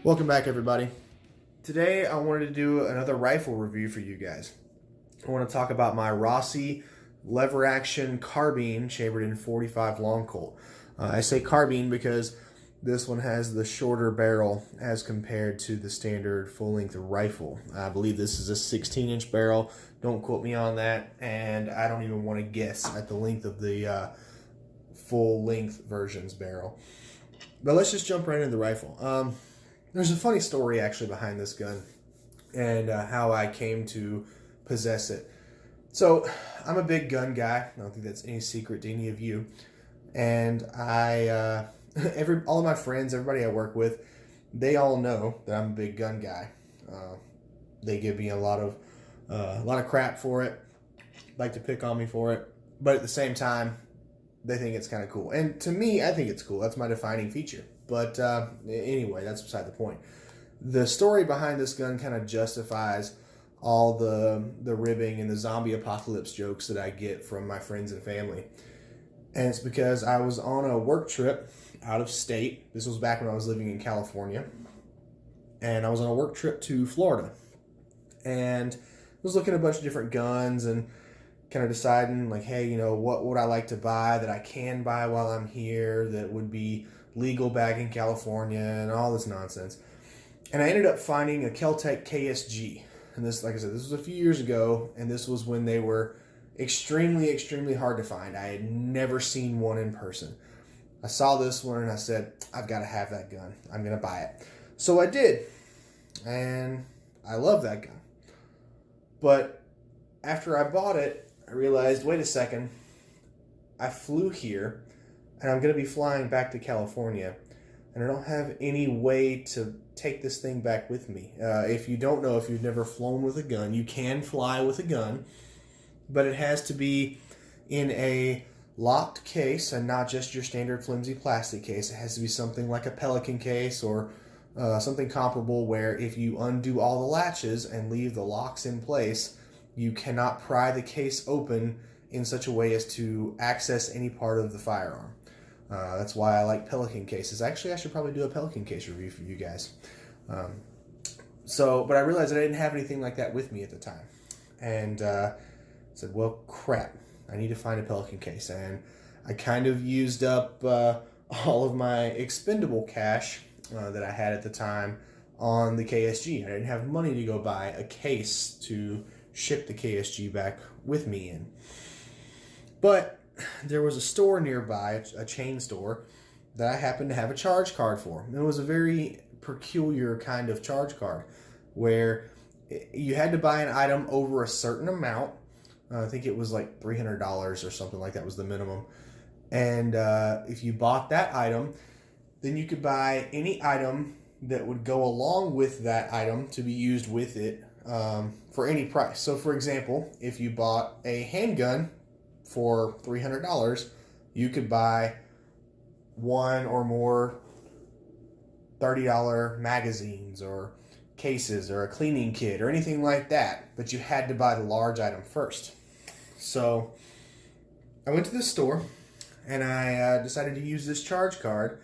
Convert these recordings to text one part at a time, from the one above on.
Welcome back, everybody. Today I wanted to do another rifle review for you guys. I want to talk about my Rossi lever action carbine chambered in 45 long Colt. I say carbine because this one has the shorter barrel as compared to the standard full-length rifle. I believe this is a 16-inch barrel. Don't quote me on that, and I don't even want to guess at the length of the full-length version's barrel. But let's just jump right into the rifle. There's a funny story actually behind this gun and how I came to possess it. So I'm a big gun guy. I don't think that's any secret to any of you. And I, all of my friends, everybody I work with, they all know that I'm a big gun guy. They give me a lot of crap for it, like to pick on me for it. But at the same time, they think it's kind of cool. And to me, I think it's cool. That's my defining feature. But anyway, that's beside the point. The story behind this gun kind of justifies all the ribbing and the zombie apocalypse jokes that I get from my friends and family. And it's because I was on a work trip out of state. This was back when I was living in California. And I was on a work trip to Florida. And I was looking at a bunch of different guns and kind of deciding, like, hey, you know, what would I like to buy that I can buy while I'm here that would be legal back in California and all this nonsense. And I ended up finding a Kel-Tec KSG. And this, like I said, this was a few years ago, and this was when they were extremely, extremely hard to find. I had never seen one in person. I saw this one and I said, I've got to have that gun. I'm going to buy it. So I did. And I love that gun. But after I bought it, I realized, wait a second, I flew here and I'm going to be flying back to California, and I don't have any way to take this thing back with me. If you don't know, if you've never flown with a gun, you can fly with a gun, but it has to be in a locked case and not just your standard flimsy plastic case. It has to be something like a Pelican case or something comparable where if you undo all the latches and leave the locks in place, you cannot pry the case open in such a way as to access any part of the firearm. That's why I like Pelican cases. Actually, I should probably do a Pelican case review for you guys. But I realized that I didn't have anything like that with me at the time. And said, well, crap, I need to find a Pelican case. And I kind of used up all of my expendable cash that I had at the time on the KSG. I didn't have money to go buy a case to ship the KSG back with me in. But there was a store nearby, a chain store, that I happened to have a charge card for. And it was a very peculiar kind of charge card where you had to buy an item over a certain amount. I think it was like $300 or something like that was the minimum. And if you bought that item, then you could buy any item that would go along with that item to be used with it for any price. So, for example, if you bought a handgun for $300, you could buy one or more $30 magazines or cases or a cleaning kit or anything like that, but you had to buy the large item first. So I went to the store and I decided to use this charge card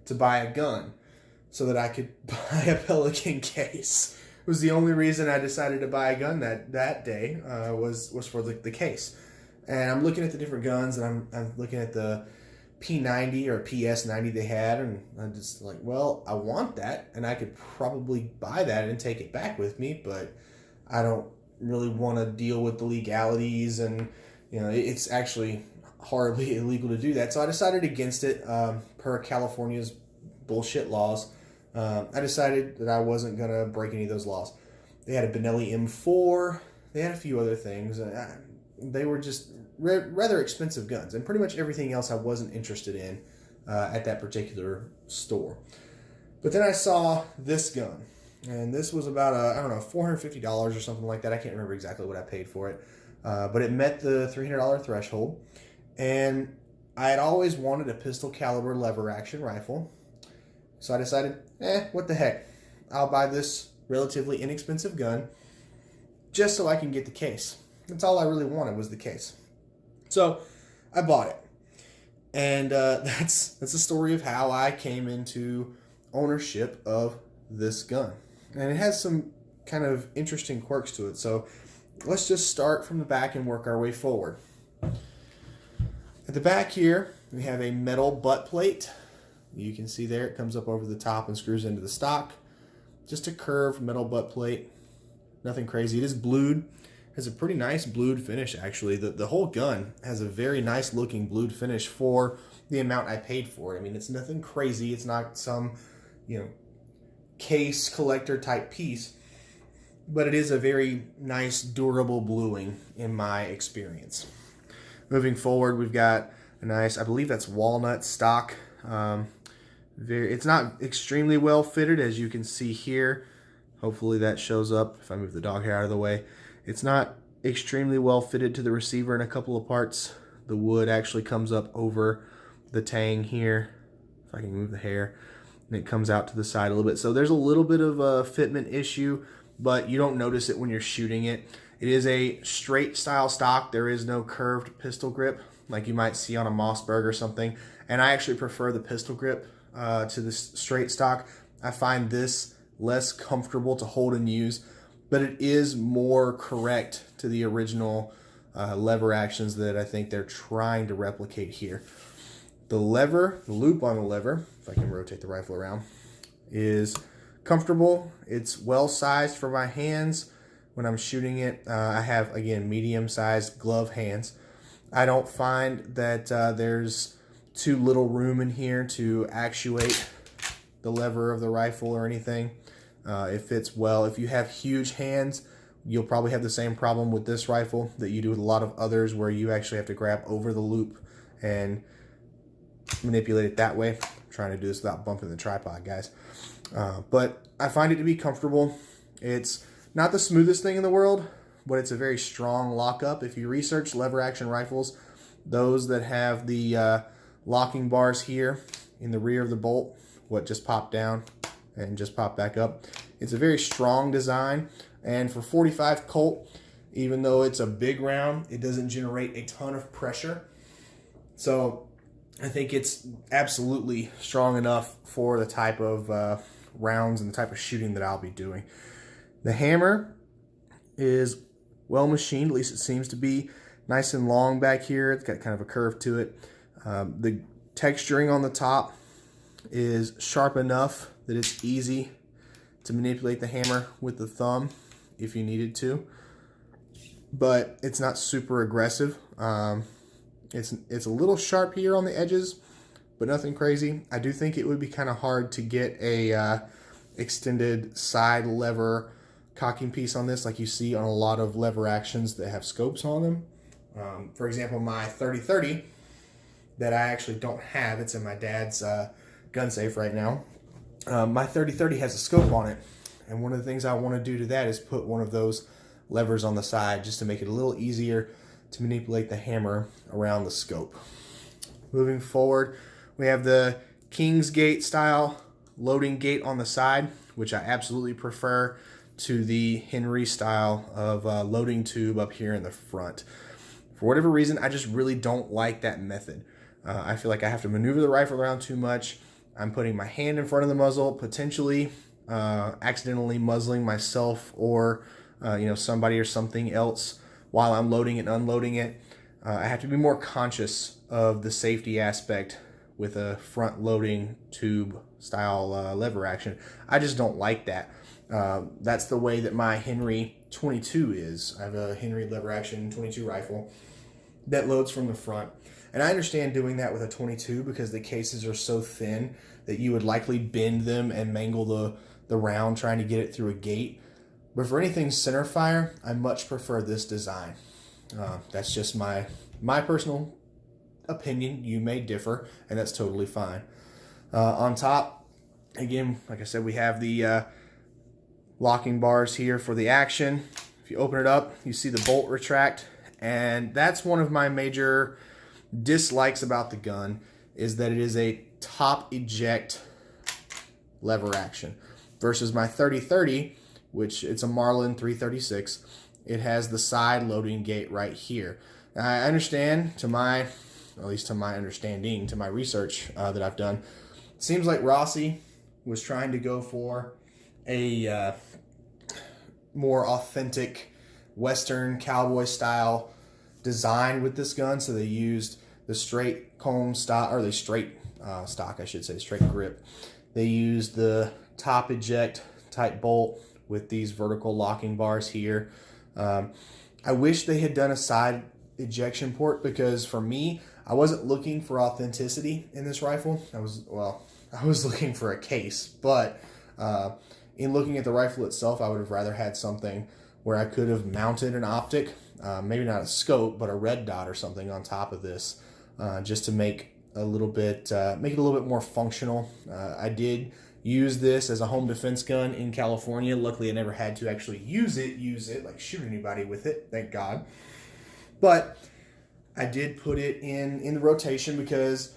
to buy a gun so that I could buy a Pelican case. It was the only reason I decided to buy a gun that day was for the case. And I'm looking at the different guns, and I'm looking at the P90 or PS90 they had, and I'm just like, well, I want that, and I could probably buy that and take it back with me, but I don't really want to deal with the legalities, and it's actually horribly illegal to do that. So I decided against it per California's bullshit laws. I decided that I wasn't going to break any of those laws. They had a Benelli M4. They had a few other things. They were just rather expensive guns, and pretty much everything else I wasn't interested in at that particular store. But then I saw this gun, and this was about $450 or something like that. I can't remember exactly what I paid for it, but it met the $300 threshold, and I had always wanted a pistol caliber lever action rifle, so I decided, what the heck, I'll buy this relatively inexpensive gun just so I can get the case. That's all I really wanted was the case. So I bought it. And that's the story of how I came into ownership of this gun. And it has some kind of interesting quirks to it. So let's just start from the back and work our way forward. At the back here, we have a metal butt plate. You can see there it comes up over the top and screws into the stock. Just a curved metal butt plate. Nothing crazy. It is blued. Has a pretty nice blued finish, actually. The whole gun has a very nice looking blued finish for the amount I paid for it. I mean, it's nothing crazy. It's not some, case collector type piece, but it is a very nice durable bluing in my experience. Moving forward, we've got a nice, I believe that's walnut stock. It's not extremely well fitted, as you can see here. Hopefully that shows up if I move the dog hair out of the way. It's not extremely well fitted to the receiver in a couple of parts. The wood actually comes up over the tang here, if I can move the hair, and it comes out to the side a little bit. So there's a little bit of a fitment issue, but you don't notice it when you're shooting it. It is a straight style stock. There is no curved pistol grip like you might see on a Mossberg or something. And I actually prefer the pistol grip to the straight stock. I find this less comfortable to hold and use, but it is more correct to the original lever actions that I think they're trying to replicate here. The loop on the lever, if I can rotate the rifle around, is comfortable. It's well sized for my hands when I'm shooting it. I have, again, medium sized glove hands. I don't find that there's too little room in here to actuate the lever of the rifle or anything. It fits well. If you have huge hands, you'll probably have the same problem with this rifle that you do with a lot of others, where you actually have to grab over the loop and manipulate it that way. I'm trying to do this without bumping the tripod, guys. But I find it to be comfortable. It's not the smoothest thing in the world, but it's a very strong lockup. If you research lever action rifles, those that have the locking bars here in the rear of the bolt, what just popped down and just pop back up. It's a very strong design, and for 45 Colt, even though it's a big round, it doesn't generate a ton of pressure. So I think it's absolutely strong enough for the type of rounds and the type of shooting that I'll be doing. The hammer is well machined, at least it seems to be. Nice and long back here. It's got kind of a curve to it. The texturing on the top is sharp enough that it's easy to manipulate the hammer with the thumb if you needed to, but it's not super aggressive. It's a little sharp here on the edges, but nothing crazy. I do think it would be kind of hard to get a extended side lever cocking piece on this like you see on a lot of lever actions that have scopes on them. For example, my 30-30 that I actually don't have, it's in my dad's gun safe right now. My 30-30 has a scope on it, and one of the things I want to do to that is put one of those levers on the side just to make it a little easier to manipulate the hammer around the scope. Moving forward, we have the Kingsgate style loading gate on the side, which I absolutely prefer to the Henry style of loading tube up here in the front. For whatever reason, I just really don't like that method. I feel like I have to maneuver the rifle around too much. I'm putting my hand in front of the muzzle, potentially accidentally muzzling myself or somebody or something else while I'm loading it and unloading it. I have to be more conscious of the safety aspect with a front loading tube style lever action. I just don't like that. That's the way that my Henry 22 is. I have a Henry lever action 22 rifle that loads from the front. And I understand doing that with a 22 because the cases are so thin that you would likely bend them and mangle the round trying to get it through a gate. But for anything center fire, I much prefer this design. That's just my personal opinion. You may differ, and that's totally fine. On top, again, like I said, we have the locking bars here for the action. If you open it up, you see the bolt retract, and that's one of my major dislikes about the gun, is that it is a top eject lever action versus my 30-30, which it's a Marlin 336. It has the side loading gate right here. Now, I understand, at least to my understanding, to my research that I've done, it seems like Rossi was trying to go for a more authentic Western cowboy style design with this gun. So they used the straight comb stock, or the straight stock, I should say, straight grip. They used the top eject type bolt with these vertical locking bars here. I wish they had done a side ejection port, because for me, I wasn't looking for authenticity in this rifle. I was looking for a case, but in looking at the rifle itself, I would have rather had something where I could have mounted an optic, maybe not a scope, but a red dot or something on top of this, just to make a little bit, make it a little bit more functional. I did use this as a home defense gun in California. Luckily, I never had to actually use it, like shoot anybody with it, thank God. But I did put it in the rotation because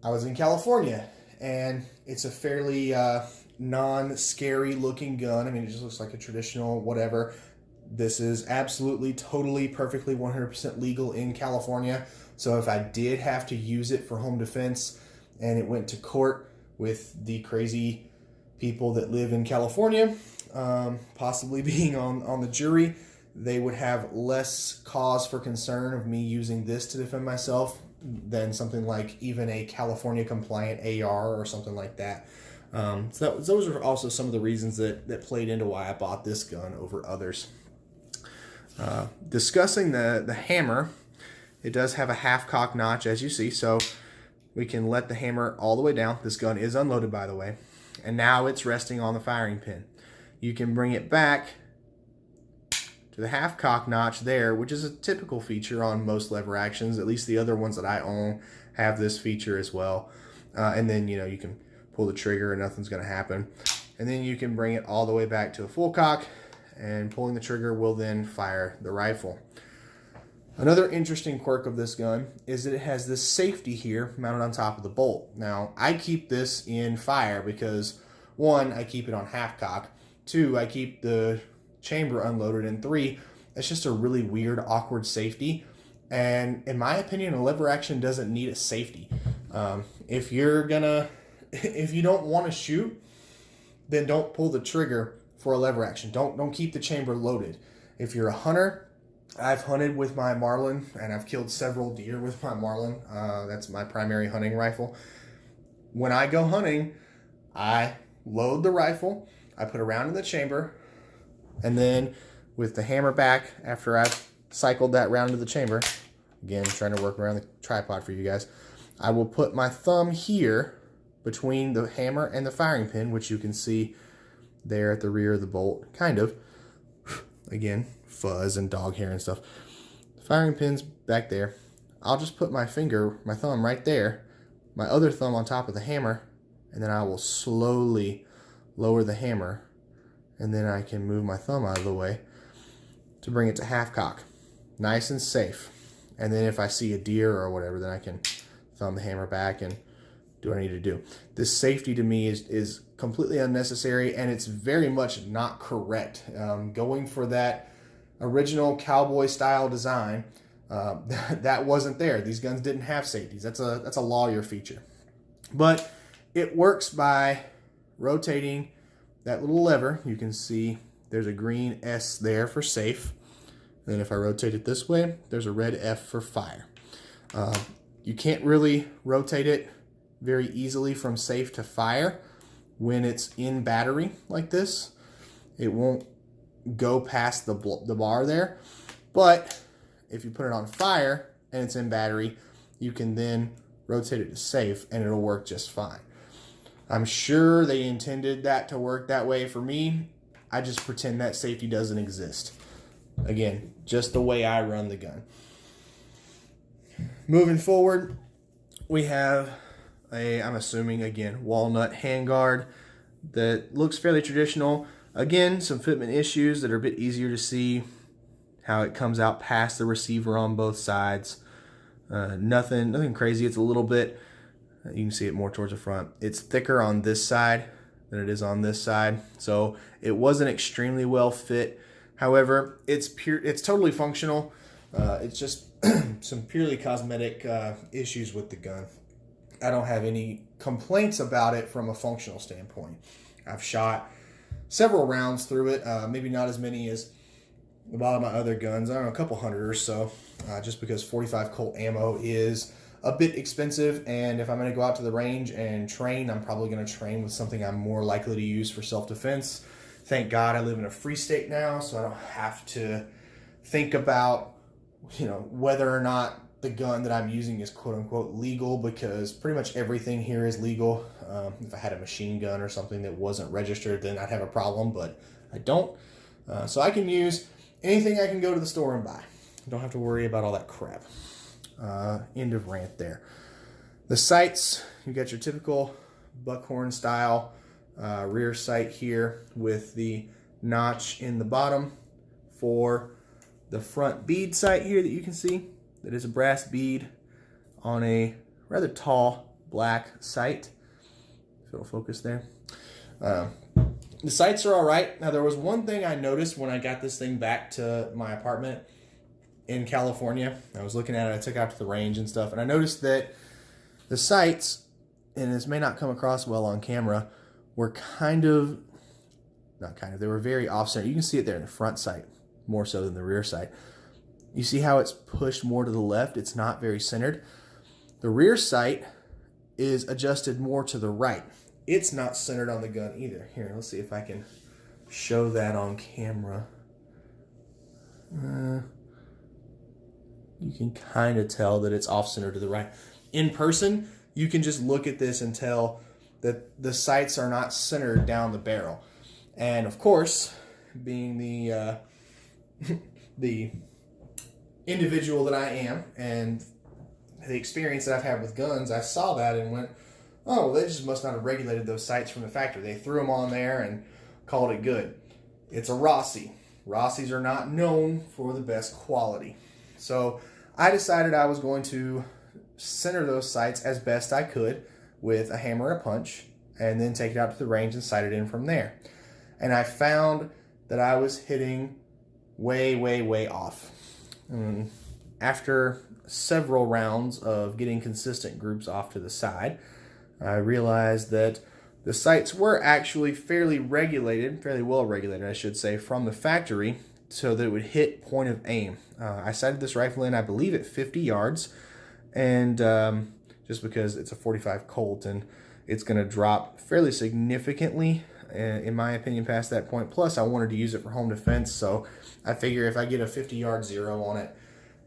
I was in California, and it's a fairly non-scary looking gun. I mean, it just looks like a traditional whatever. This is absolutely, totally, perfectly 100% legal in California. So if I did have to use it for home defense and it went to court with the crazy people that live in California, possibly being on the jury, they would have less cause for concern of me using this to defend myself than something like even a California compliant AR or something like that. So those are also some of the reasons that played into why I bought this gun over others. Discussing the hammer, it does have a half cock notch, as you see, so we can let the hammer all the way down. This gun is unloaded, by the way, and now it's resting on the firing pin. You can bring it back to the half cock notch there, which is a typical feature on most lever actions. At least the other ones that I own have this feature as well. And then, you know, you can pull the trigger and nothing's going to happen. And then you can bring it all the way back to a full cock, and pulling the trigger will then fire the rifle. Another interesting quirk of this gun is that it has this safety here mounted on top of the bolt. Now, I keep this in fire because, one, I keep it on half cock. Two, I keep the chamber unloaded. And three, it's just a really weird, awkward safety. And in my opinion, a lever action doesn't need a safety. If you don't want to shoot, then don't pull the trigger for a lever action. Don't keep the chamber loaded. If you're a hunter, I've hunted with my Marlin, and I've killed several deer with my Marlin. That's my primary hunting rifle. When I go hunting, I load the rifle, I put a round in the chamber, and then with the hammer back, after I've cycled that round into the chamber, again, trying to work around the tripod for you guys, I will put my thumb here between the hammer and the firing pin, which you can see there at the rear of the bolt, kind of. Again, fuzz and dog hair and stuff. The firing pin's back there. I'll just put my thumb right there, my other thumb on top of the hammer, and then I will slowly lower the hammer, and then I can move my thumb out of the way to bring it to half cock. Nice and safe. And then if I see a deer or whatever, then I can thumb the hammer back and do what I need to do. This safety to me is completely unnecessary, and it's very much not correct. Going for that original cowboy style design, that wasn't there. These guns didn't have safeties. That's a lawyer feature. But it works by rotating that little lever. You can see there's a green S there for safe. And then if I rotate it this way, there's a red F for fire. You can't really rotate it very easily from safe to fire when it's in battery like this. It won't go past the bar there. But if you put it on fire and it's in battery, you can then rotate it to safe and it'll work just fine. I'm sure they intended that to work that way for me. I just pretend that safety doesn't exist. Again, just the way I run the gun. Moving forward, we have I'm assuming, again, walnut handguard that looks fairly traditional. Again, some fitment issues that are a bit easier to see, how it comes out past the receiver on both sides. Nothing crazy. It's a little bit, you can see it more towards the front. It's thicker on this side than it is on this side. So it wasn't extremely well fit. However, it's totally functional. It's just some purely cosmetic issues with the gun. I don't have any complaints about it from a functional standpoint. I've shot several rounds through it. Maybe not as many as a lot of my other guns. I don't know, a couple hundred or so, just because 45 Colt ammo is a bit expensive, and if I'm going to go out to the range and train, I'm probably going to train with something I'm more likely to use for self-defense. Thank God I live in a free state now, so I don't have to think about, whether or not the gun that I'm using is quote-unquote legal, because pretty much everything here is legal. If I had a machine gun or something that wasn't registered, then I'd have a problem, but I don't. So I can use anything I can go to the store and buy. Don't have to worry about all that crap. End of rant there. The sights, you got your typical buckhorn style rear sight here with the notch in the bottom for the front bead sight here that you can see. That is a brass bead on a rather tall black sight. If it'll focus there. The sights are all right. Now, there was one thing I noticed when I got this thing back to my apartment in California. I was looking at it, I took it out to the range and stuff, and I noticed that the sights, and this may not come across well on camera, were they were very off-center. You can see it there in the front sight, more so than the rear sight. You see how it's pushed more to the left? It's not very centered. The rear sight is adjusted more to the right. It's not centered on the gun either. Here, let's see if I can show that on camera. You can kind of tell that it's off-center to the right. In person, you can just look at this and tell that the sights are not centered down the barrel. And of course, being the the individual that I am and the experience that I've had with guns, I saw that and went, oh, well, they just must not have regulated those sights from the factory. They threw them on there and called it good. It's a Rossi. Rossis are not known for the best quality. So I decided I was going to center those sights as best I could with a hammer and a punch, and then take it out to the range and sight it in from there. And I found that I was hitting way, way, way off. And after several rounds of getting consistent groups off to the side, I realized that the sights were actually fairly well regulated, I should say, from the factory, so that it would hit point of aim. I sighted this rifle in, I believe, at 50 yards, and just because it's a 45 Colt and it's going to drop fairly significantly, in my opinion, past that point. Plus, I wanted to use it for home defense, so I figure if I get a 50-yard zero on it,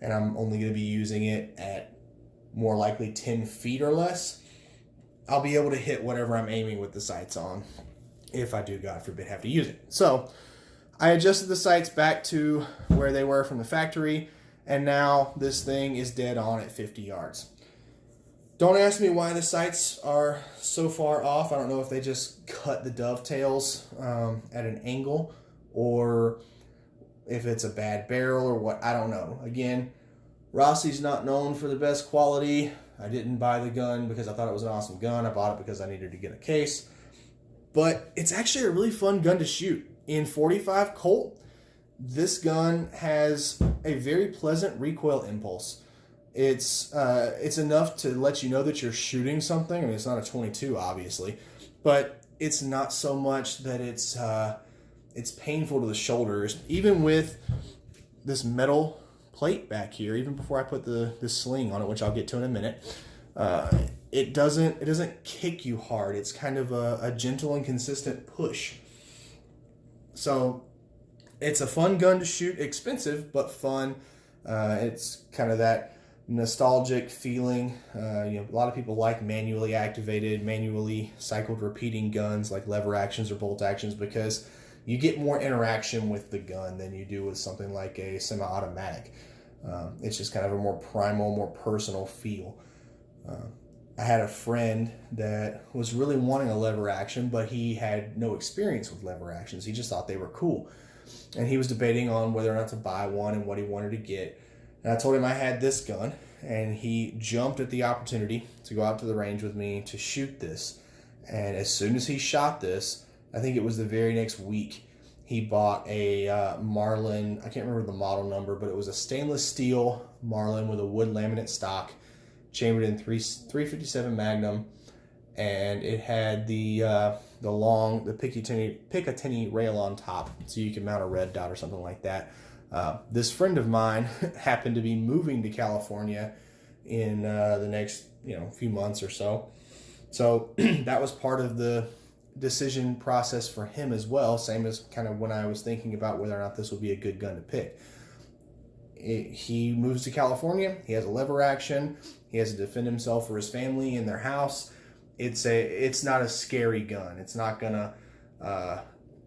and I'm only going to be using it at more likely 10 feet or less, I'll be able to hit whatever I'm aiming with the sights on, if I do, God forbid, have to use it. So I adjusted the sights back to where they were from the factory, and now this thing is dead on at 50 yards. Don't ask me why the sights are so far off. I don't know if they just cut the dovetails at an angle, or if it's a bad barrel or what. I don't know. Again, Rossi's not known for the best quality. I didn't buy the gun because I thought it was an awesome gun. I bought it because I needed to get a case. But it's actually a really fun gun to shoot. In 45 Colt, this gun has a very pleasant recoil impulse. It's enough to let you know that you're shooting something. I mean, it's not a 22, obviously, but it's not so much that it's painful to the shoulders. Even with this metal plate back here, even before I put this sling on it, which I'll get to in a minute, it doesn't kick you hard. It's kind of a gentle and consistent push. So it's a fun gun to shoot, expensive but fun. It's kind of that nostalgic feeling. A lot of people like manually activated, manually cycled repeating guns like lever actions or bolt actions, because you get more interaction with the gun than you do with something like a semi-automatic. It's just kind of a more primal, more personal feel. I had a friend that was really wanting a lever action, but he had no experience with lever actions. He just thought they were cool. And he was debating on whether or not to buy one and what he wanted to get. And I told him I had this gun, and he jumped at the opportunity to go out to the range with me to shoot this. And as soon as he shot this, I think it was the very next week, he bought a Marlin. I can't remember the model number, but it was a stainless steel Marlin with a wood laminate stock, chambered in 357 Magnum, and it had the the Picatinny rail on top, so you can mount a red dot or something like that. This friend of mine happened to be moving to California in the next few months or so. So that was part of the decision process for him as well, same as kind of when I was thinking about whether or not this would be a good gun to pick. He moves to California, he has a lever action, he has to defend himself or his family in their house. It's not a scary gun. It's not gonna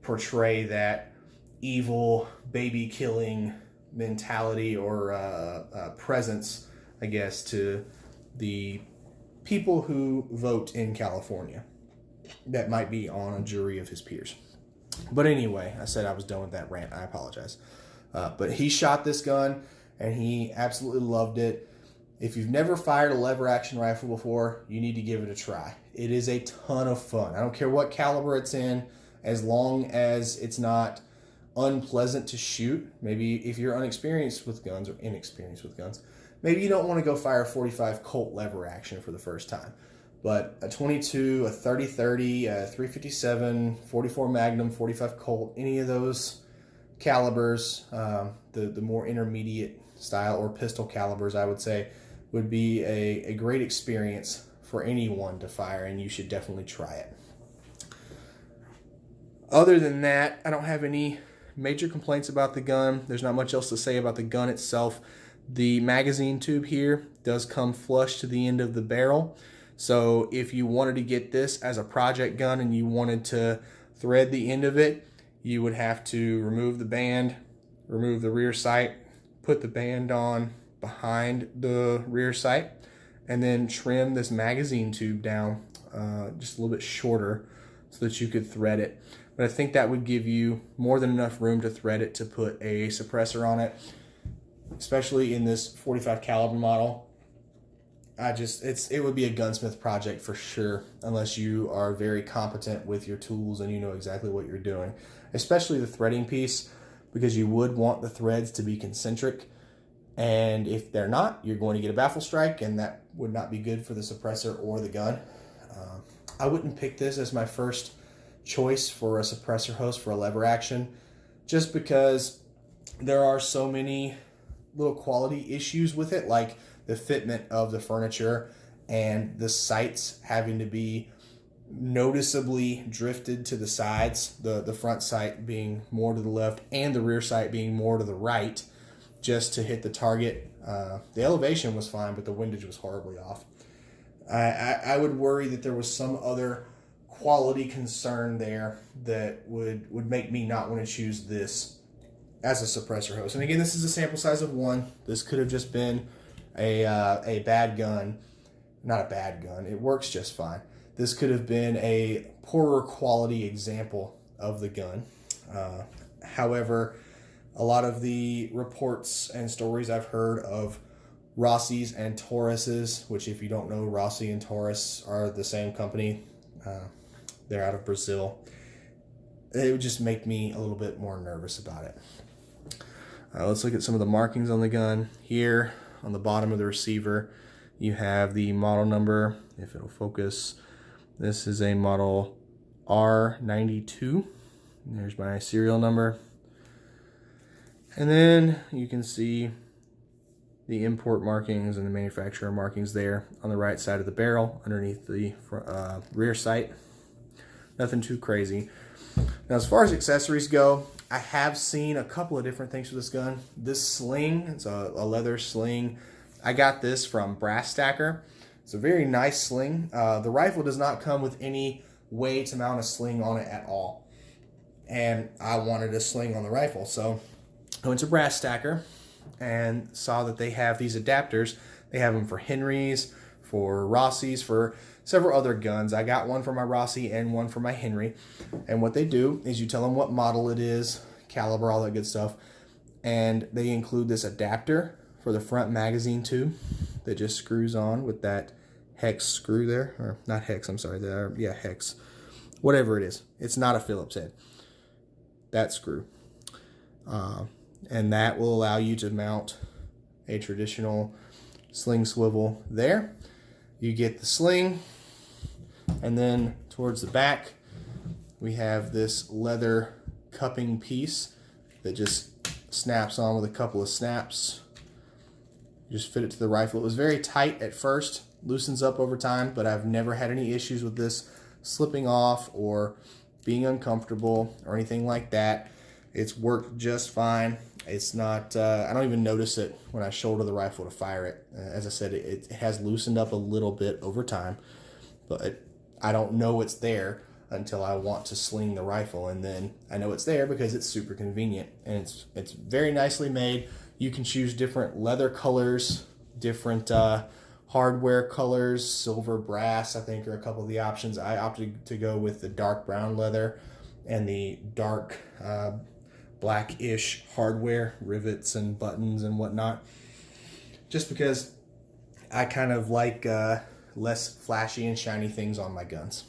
portray that evil baby killing mentality or presence, I guess, to the people who vote in California that might be on a jury of his peers. But anyway, I said I was done with that rant. I apologize. But he shot this gun and he absolutely loved it. If you've never fired a lever action rifle before, you need to give it a try. It is a ton of fun. I don't care what caliber it's in, as long as it's not unpleasant to shoot. Maybe if you're inexperienced with guns, maybe you don't want to go fire a 45 Colt lever action for the first time. But a 22, a 30-30, a 357, 44 Magnum, 45 Colt, any of those calibers, the more intermediate style or pistol calibers, I would say, would be a great experience for anyone to fire, and you should definitely try it. Other than that, I don't have any major complaints about the gun. There's not much else to say about the gun itself. The magazine tube here does come flush to the end of the barrel. So if you wanted to get this as a project gun and you wanted to thread the end of it, you would have to remove the band, remove the rear sight, put the band on behind the rear sight, and then trim this magazine tube down just a little bit shorter so that you could thread it. But I think that would give you more than enough room to thread it to put a suppressor on it, especially in this 45 caliber model. It would be a gunsmith project for sure, unless you are very competent with your tools and you know exactly what you're doing, especially the threading piece, because you would want the threads to be concentric. And if they're not, you're going to get a baffle strike, and that would not be good for the suppressor or the gun. I wouldn't pick this as my first choice for a suppressor hose for a lever action, just because there are so many little quality issues with it, like the fitment of the furniture and the sights having to be noticeably drifted to the sides, the front sight being more to the left and the rear sight being more to the right, just to hit the target. The elevation was fine, but the windage was horribly off. I would worry that there was some other quality concern there that would make me not want to choose this as a suppressor hose. And again, this is a sample size of 1. This could have just been a bad gun. Not a bad gun. It works just fine. This could have been a poorer quality example of the gun. However, a lot of the reports and stories I've heard of Rossi's and Tauruses, which if you don't know, Rossi and Taurus are the same company. They're out of Brazil. It would just make me a little bit more nervous about it. Let's look at some of the markings on the gun. Here on the bottom of the receiver, you have the model number, if it'll focus. This is a model R92. There's my serial number. And then you can see the import markings and the manufacturer markings there on the right side of the barrel underneath the rear sight. Nothing too crazy. Now, as far as accessories go, I have seen a couple of different things for this gun. This sling, it's a leather sling. I got this from Brass Stacker. It's a very nice sling. The rifle does not come with any way to mount a sling on it at all. And I wanted a sling on the rifle, so I went to Brass Stacker and saw that they have these adapters. They have them for Henrys, for Rossi's, for several other guns. I got one for my Rossi and one for my Henry. And what they do is you tell them what model it is, caliber, all that good stuff. And they include this adapter for the front magazine tube that just screws on with that hex screw there. Or not hex, I'm sorry. Hex. Whatever it is. It's not a Phillips head. That screw. And that will allow you to mount a traditional sling swivel there. You get the sling, and then towards the back we have this leather cupping piece that just snaps on with a couple of snaps. Just fit it to the rifle. It was very tight at first, loosens up over time, but I've never had any issues with this slipping off or being uncomfortable or anything like that. It's worked just fine. It's not, I don't even notice it when I shoulder the rifle to fire it. As I said, it has loosened up a little bit over time, but I don't know it's there until I want to sling the rifle, and then I know it's there because it's super convenient, and it's very nicely made. You can choose different leather colors, different hardware colors, silver, brass, I think are a couple of the options. I opted to go with the dark brown leather and the dark blackish hardware, rivets and buttons and whatnot, just because I kind of like less flashy and shiny things on my guns.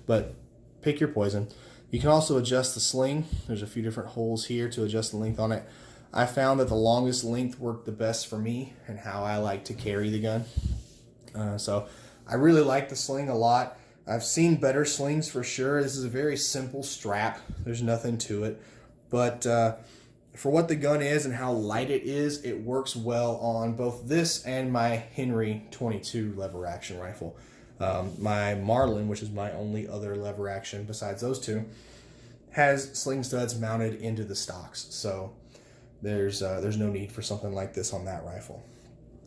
But pick your poison. You can also adjust the sling. There's a few different holes here to adjust the length on it. I found that the longest length worked the best for me and how I like to carry the gun. So I really like the sling a lot. I've seen better slings for sure. This is a very simple strap. There's nothing to it. But for what the gun is and how light it is, it works well on both this and my Henry 22 lever action rifle. My Marlin, which is my only other lever action besides those two, has sling studs mounted into the stocks. So there's no need for something like this on that rifle.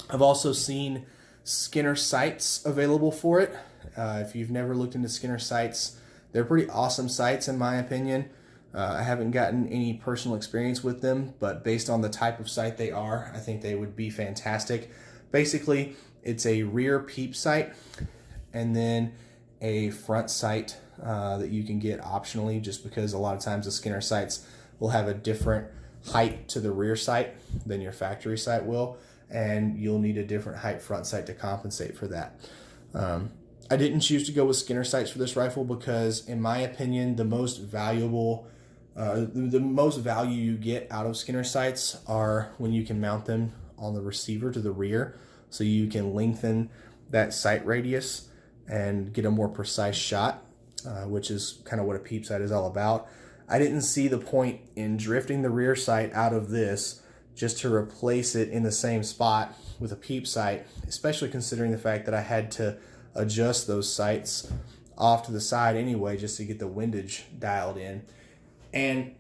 I've also seen Skinner sights available for it. If you've never looked into Skinner sights, they're pretty awesome sights in my opinion. I haven't gotten any personal experience with them, but based on the type of sight they are, I think they would be fantastic. Basically, it's a rear peep sight and then a front sight that you can get optionally, just because a lot of times the Skinner sights will have a different height to the rear sight than your factory sight will, and you'll need a different height front sight to compensate for that. I didn't choose to go with Skinner sights for this rifle because, in my opinion, the most valuable, the most value you get out of Skinner sights are when you can mount them on the receiver to the rear, so you can lengthen that sight radius and get a more precise shot, which is kind of what a peep sight is all about. I didn't see the point in drifting the rear sight out of this just to replace it in the same spot with a peep sight, especially considering the fact that I had to adjust those sights off to the side anyway just to get the windage dialed in. And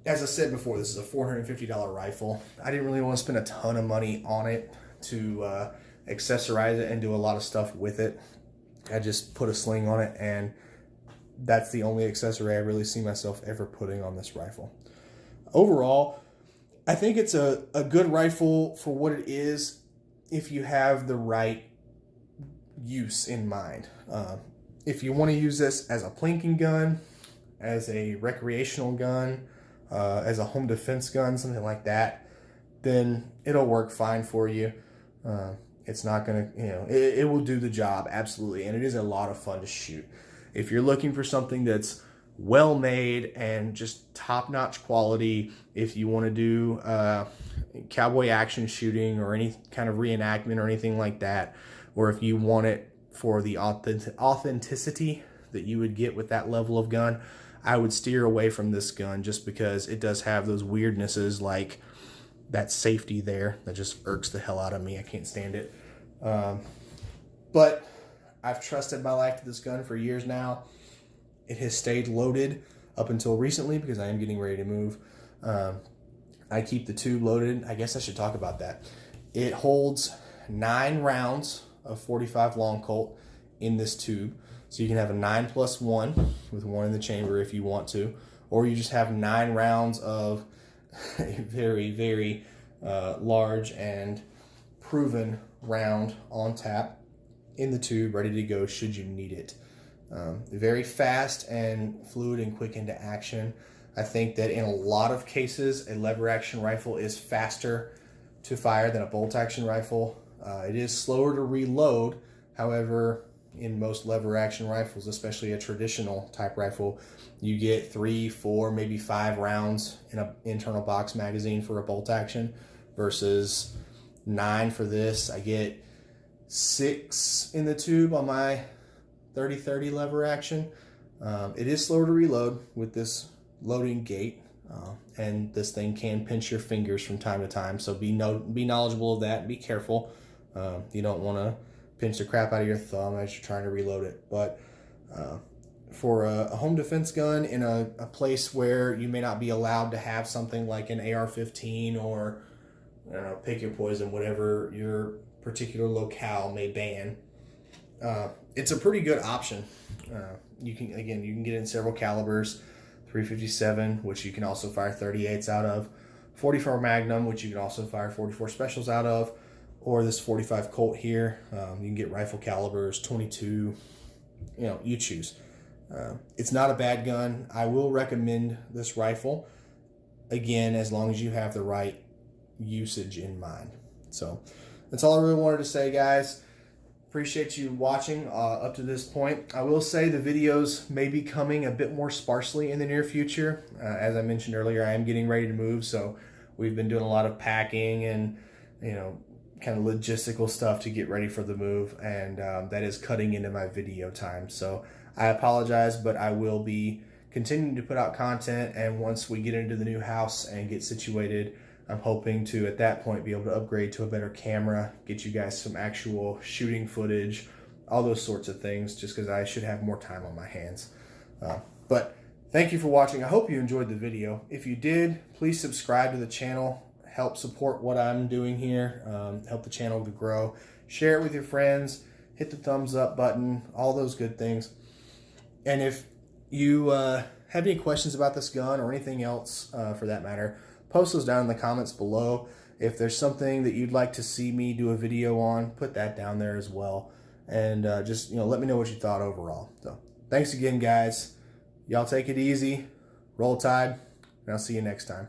as I said before, this is a $450 rifle. I didn't really want to spend a ton of money on it to accessorize it and do a lot of stuff with it. I just put a sling on it, and that's the only accessory I really see myself ever putting on this rifle. Overall, I think it's a good rifle for what it is if you have the right use in mind. If you want to use this as a plinking gun, as a recreational gun, as a home defense gun, something like that, then it'll work fine for you. It's not going to, it will do the job, absolutely, and it is a lot of fun to shoot. If you're looking for something that's well made and just top-notch quality, if you want to do cowboy action shooting or any kind of reenactment or anything like that, or if you want it for the authenticity that you would get with that level of gun, I would steer away from this gun just because it does have those weirdnesses like that safety there that just irks the hell out of me. I can't stand it. But I've trusted my life to this gun for years now. It has stayed loaded up until recently because I am getting ready to move. I keep the tube loaded. I guess I should talk about that. It holds 9 rounds of 45 long Colt in this tube. So you can have a 9+1 with 1 in the chamber if you want to, or you just have 9 rounds of a very, very large and proven round on tap in the tube, ready to go should you need it. Very fast and fluid and quick into action. I think that in a lot of cases, a lever action rifle is faster to fire than a bolt action rifle. It is slower to reload. However, in most lever action rifles, especially a traditional type rifle, you get 3, 4, maybe 5 rounds in an internal box magazine for a bolt action versus 9 for this. I get 6 in the tube on my 30-30 lever action. It is slower to reload with this loading gate, and this thing can pinch your fingers from time to time, so be knowledgeable of that and be careful. You don't want to pinch the crap out of your thumb as you're trying to reload it. But for a home defense gun in a place where you may not be allowed to have something like an AR-15 or, I don't know, pick your poison, whatever your particular locale may ban, it's a pretty good option. You can get it in several calibers: 357, which you can also fire 38s out of; 44 Magnum, which you can also fire 44 specials out of; or this 45 Colt here. You can get rifle calibers, 22. You choose. It's not a bad gun. I will recommend this rifle, again, as long as you have the right usage in mind. So that's all I really wanted to say, guys. Appreciate you watching up to this point. I will say the videos may be coming a bit more sparsely in the near future. As I mentioned earlier, I am getting ready to move, so we've been doing a lot of packing and kind of logistical stuff to get ready for the move, and that is cutting into my video time. So I apologize, but I will be continuing to put out content, and once we get into the new house and get situated, I'm hoping to, at that point, be able to upgrade to a better camera, get you guys some actual shooting footage, all those sorts of things, just because I should have more time on my hands. But thank you for watching. I hope you enjoyed the video. If you did, please subscribe to the channel. Help support what I'm doing here. Help the channel to grow. Share it with your friends. Hit the thumbs up button. All those good things. And if you have any questions about this gun or anything else for that matter, post those down in the comments below. If there's something that you'd like to see me do a video on, put that down there as well. And just let me know what you thought overall. So thanks again, guys. Y'all take it easy. Roll Tide. And I'll see you next time.